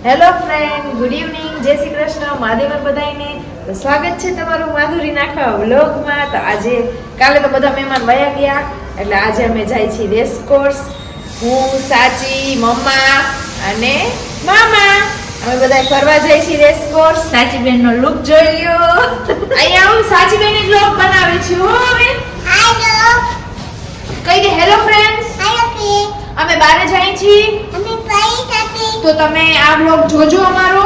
Hello friend, good evening, જય શ્રી કૃષ્ણ, મહાદેવ બધાને. તો સ્વાગત છે તમારું માધુરી નાખા વ્લોગમાં. તો આજે કાલે તો બધા મહેમાન વયા ગયા, એટલે આજે અમે જાય છીએ રેસ કોર્સ. હું, સાચી, મમ્મા અને મામા અમે બધા ફરવા જઈએ છીએ રેસ કોર્સ. સાચી બેન નો લુક જોઈ લ્યો. અહીંયા હું સાચી બેન એક બ્લોગ બનાવે છું. હો બેન, હેલો કહી દે. હેલો ફ્રેન્ડ્સ, હેલો ફ્રેન્ડ, અમે બારે જઈએ છીએ. અમે પાઈ સાથે તો તમે આ બ્લોગ જોજો અમારો.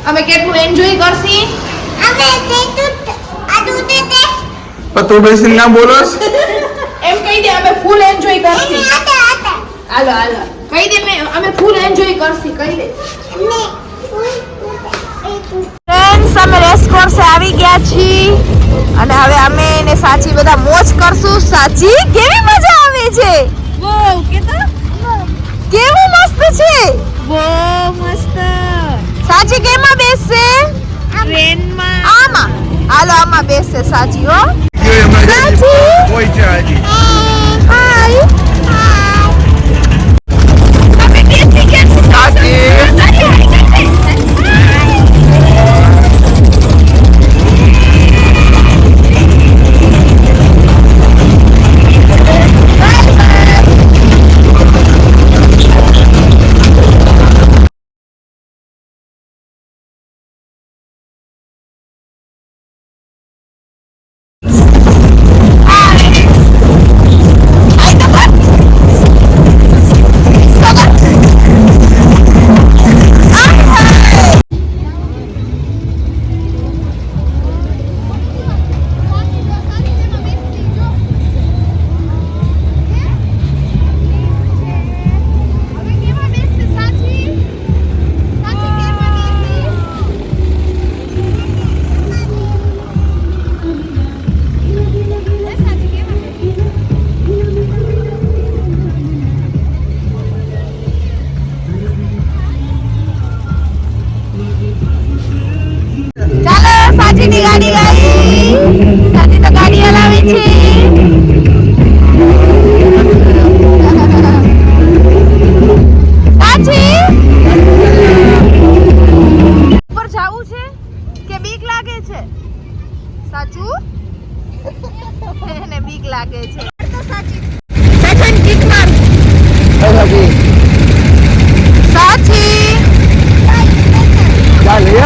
અમે કેટલું એન્જોય કરશી. અમે કેટલું આ દૂધ દે પણ તું બેસીને ના બોલોસ એમ કહી દે. અમે ફૂલ એન્જોય કરશી. હાલો હાલો કહી દે. અમે ફૂલ એન્જોય કરશી કહી દે. ફ્રેન્ડ્સ, અમે રેસ કોર્સે આવી ગયા છીએ અને હવે અમે ને સાચી બધા મોજ કરશું. સાચી કેવી મજા આવે છે. બહુ કેવું મસ્ત છે. બહુ મસ્ત. સાચી કેમાં બેસશે? ટ્રેનમાં. આમાં. હાલો આમાં બેસશે સાચી. હો સાચી કોઈ છે આજી. હાય અમે બેસી ગયા છીએ. સાચી સાચીની ગાડી લાવી. સાચી તો ગાડી હલાવે છે. સાચી ઉપર જાવું છે કે બીક લાગે છે? સાચું એને બીક લાગે છે. તો સાચી સાચી કિક માર. સાચી ચાલ લે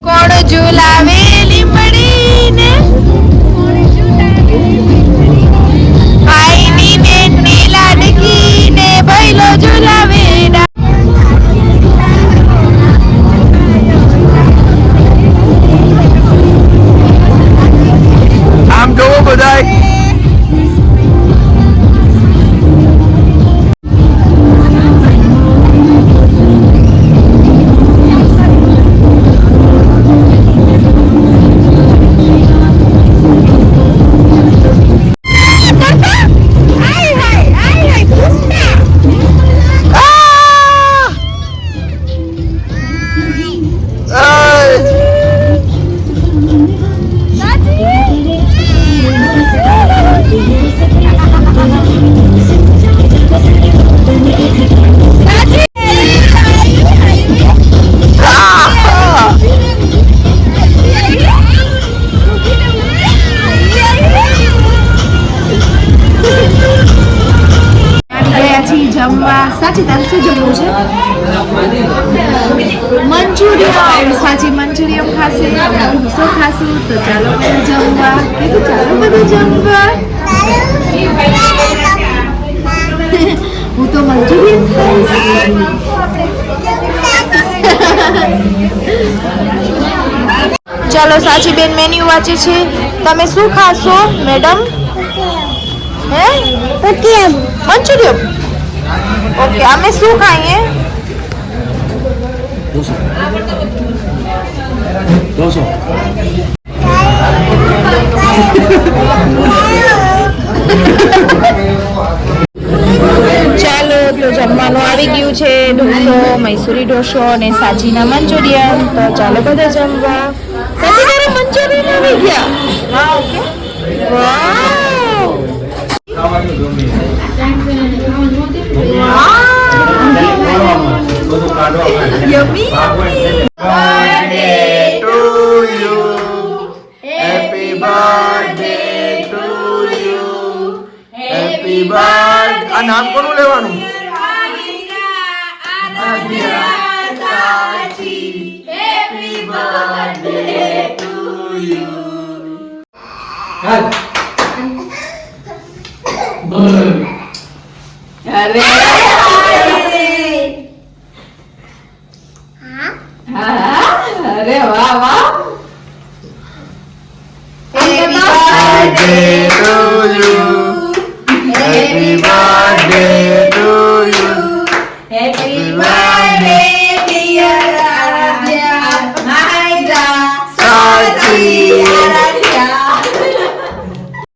કોણ ઝુલાવે લીંબડીને? આઈની બેનની લાડકીને ભઈલો ઝુલાવે. આમ જોવો બધાય. સાચી તારે શું જમવું છે? મંચુરિયમ. સાચી મંચુરિયમ ખાશે, ઢોસો ખાશું. તો ચાલો બધું જમવા. કીધું ચાલો બધું જમવા. હું તો મંચુરિયમ ખાઈશ. ચાલો સાચી બેન મેન્યુ વાંચે છે. તમે શું ખાશો મેડમ? હે મંચુરિયમ. ઓકે, અમે શું ખાઈએ? ઢોસો. ચાલો તો જમવાનું આવી ગયું છે. ઢોસો, મૈસૂરી ઢોસો અને સાચીના મંચુરિયન. તો ચાલો બધા જમવા. સાચી હા okay wow Yummy. Birthday to you. Happy birthday to you. Happy birthday. આ નામ કોનું લેવાનું? Happy birthday to you. અરે અરે વાહ વાહ Happy birthday to you.